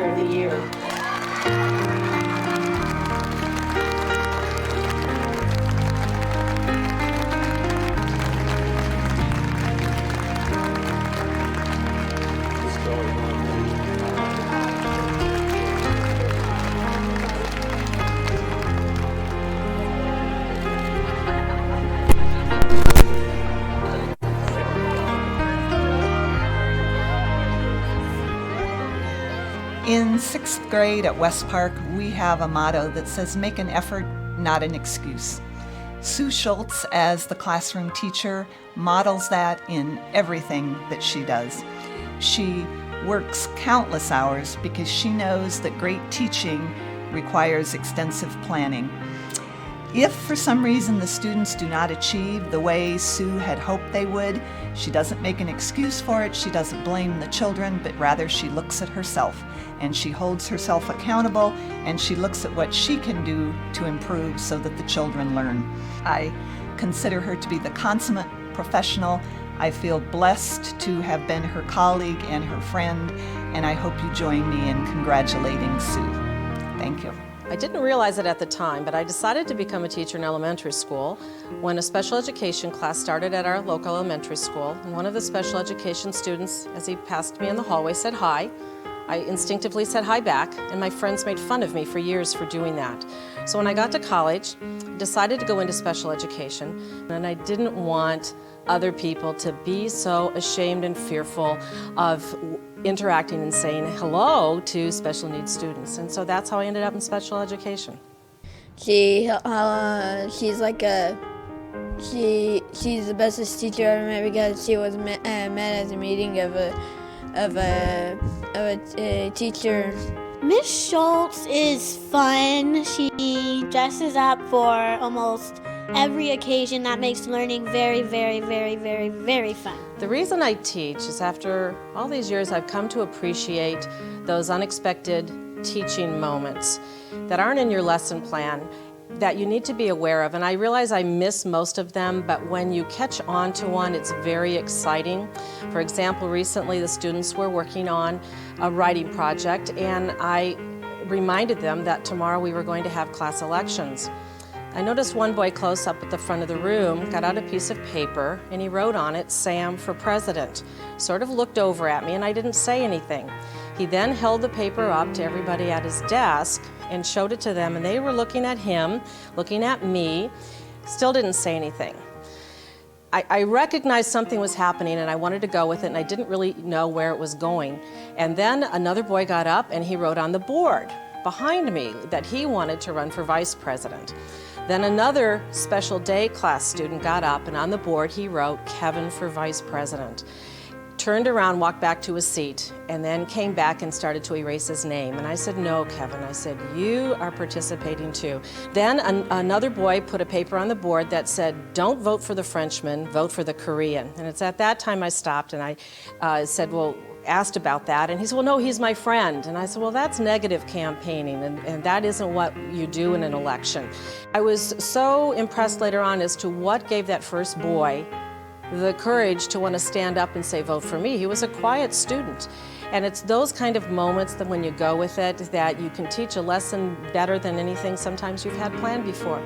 Teacher of the Year. In 6th grade at West Park, we have a motto that says, make an effort, not an excuse. Sue Schultz, as the classroom teacher, models that in everything that she does. She works countless hours because she knows that great teaching requires extensive planning. If for some reason the students do not achieve the way Sue had hoped they would, she doesn't make an excuse for it, she doesn't blame the children, but rather she looks at herself and she holds herself accountable and she looks at what she can do to improve so that the children learn. I consider her to be the consummate professional. I feel blessed to have been her colleague and her friend, and I hope you join me in congratulating Sue. Thank you. I didn't realize it at the time, but I decided to become a teacher in elementary school when a special education class started at our local elementary school. And one of the special education students, as he passed me in the hallway, said hi. I instinctively said hi back, and my friends made fun of me for years for doing that. So when I got to college, I decided to go into special education, and I didn't want other people to be so ashamed and fearful of interacting and saying hello to special needs students. And so that's how I ended up in special education. She's the bestest teacher I met because she was met at a meeting of a teacher. Miss Schultz is fun. She dresses up for almost every occasion. That makes learning very, very, very, very, very fun. The reason I teach is after all these years I've come to appreciate those unexpected teaching moments that aren't in your lesson plan that you need to be aware of. And I realize I miss most of them, but when you catch on to one, it's very exciting. For example, recently the students were working on a writing project, and I reminded them that tomorrow we were going to have class elections. I noticed one boy close up at the front of the room got out a piece of paper and he wrote on it, "Sam for President." Sort of looked over at me and I didn't say anything. He then held the paper up to everybody at his desk and showed it to them, and they were looking at him, looking at me, still didn't say anything. I recognized something was happening and I wanted to go with it, and I didn't really know where it was going. And then another boy got up and he wrote on the board behind me that he wanted to run for vice president. Then another special day class student got up and on the board he wrote Kevin for vice president. Turned around, walked back to his seat, and then came back and started to erase his name. And I said, "No, Kevin." I said, "You are participating too." Then another boy put a paper on the board that said, "Don't vote for the Frenchman, vote for the Korean." And it's at that time I stopped and I said, well, asked about that, and he said, "Well, no, he's my friend." And I said, "Well, that's negative campaigning, and that isn't what you do in an election." I was so impressed later on as to what gave that first boy the courage to want to stand up and say, "Vote for me." He was a quiet student. And it's those kind of moments that when you go with it, that you can teach a lesson better than anything sometimes you've had planned before.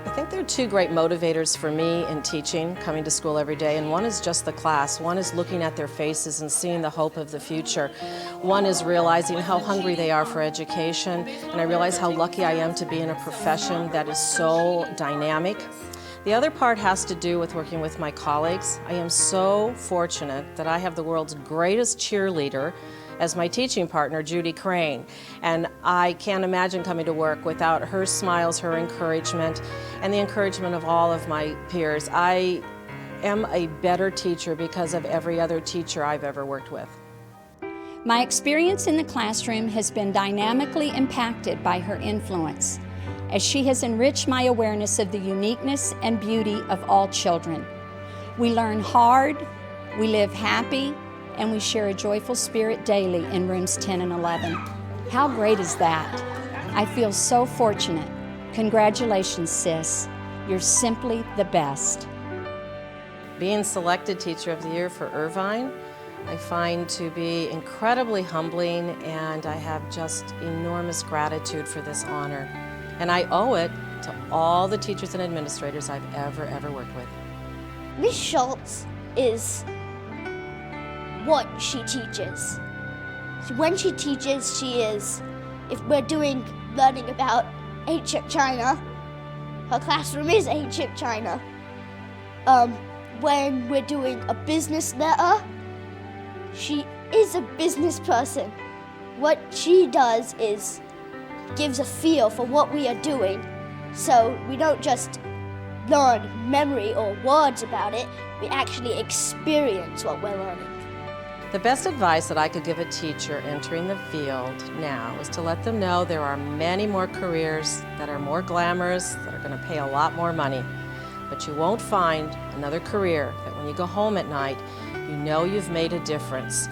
I think there are two great motivators for me in teaching, coming to school every day, and one is just the class. One is looking at their faces and seeing the hope of the future. One is realizing how hungry they are for education, and I realize how lucky I am to be in a profession that is so dynamic. The other part has to do with working with my colleagues. I am so fortunate that I have the world's greatest cheerleader as my teaching partner, Judy Crane. And I can't imagine coming to work without her smiles, her encouragement, and the encouragement of all of my peers. I am a better teacher because of every other teacher I've ever worked with. My experience in the classroom has been dynamically impacted by her influence, as she has enriched my awareness of the uniqueness and beauty of all children. We learn hard, we live happy, and we share a joyful spirit daily in rooms 10 and 11. How great is that? I feel so fortunate. Congratulations, sis. You're simply the best. Being selected Teacher of the Year for Irvine I find to be incredibly humbling, and I have just enormous gratitude for this honor. And I owe it to all the teachers and administrators I've ever worked with. Miss Schultz is what she teaches. When she teaches, she is, if we're learning about ancient China, her classroom is ancient China. When we're doing a business letter, she is a business person. What she does is gives a feel for what we are doing, so we don't just learn memory or words about it, we actually experience what we're learning. The best advice that I could give a teacher entering the field now is to let them know there are many more careers that are more glamorous, that are going to pay a lot more money. But you won't find another career that when you go home at night, you know you've made a difference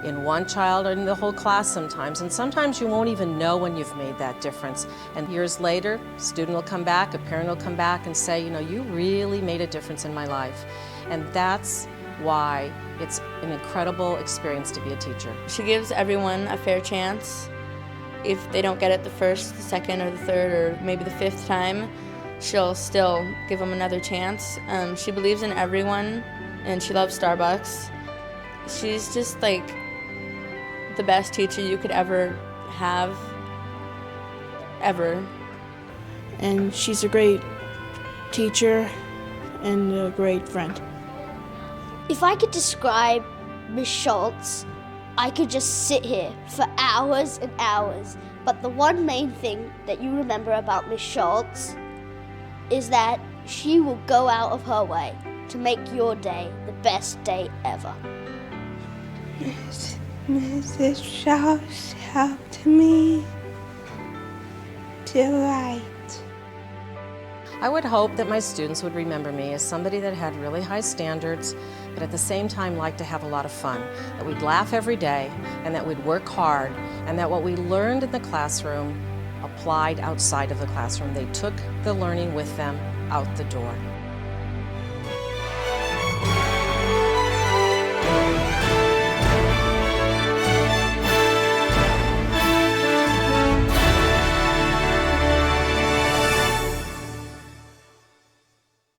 in one child or in the whole class sometimes. And sometimes you won't even know when you've made that difference. And years later, a student will come back, a parent will come back and say, you know, you really made a difference in my life. And that's why it's an incredible experience to be a teacher. She gives everyone a fair chance. If they don't get it the first, the second, or the third, or maybe the fifth time, she'll still give them another chance. She believes in everyone, and she loves Starbucks. She's just like the best teacher you could ever have, ever. And she's a great teacher and a great friend. If I could describe Miss Schultz, I could just sit here for hours and hours. But the one main thing that you remember about Miss Schultz is that she will go out of her way to make your day the best day ever. Mrs. Schultz helped me to write. I would hope that my students would remember me as somebody that had really high standards, but at the same time liked to have a lot of fun, that we'd laugh every day, and that we'd work hard, and that what we learned in the classroom applied outside of the classroom. They took the learning with them out the door.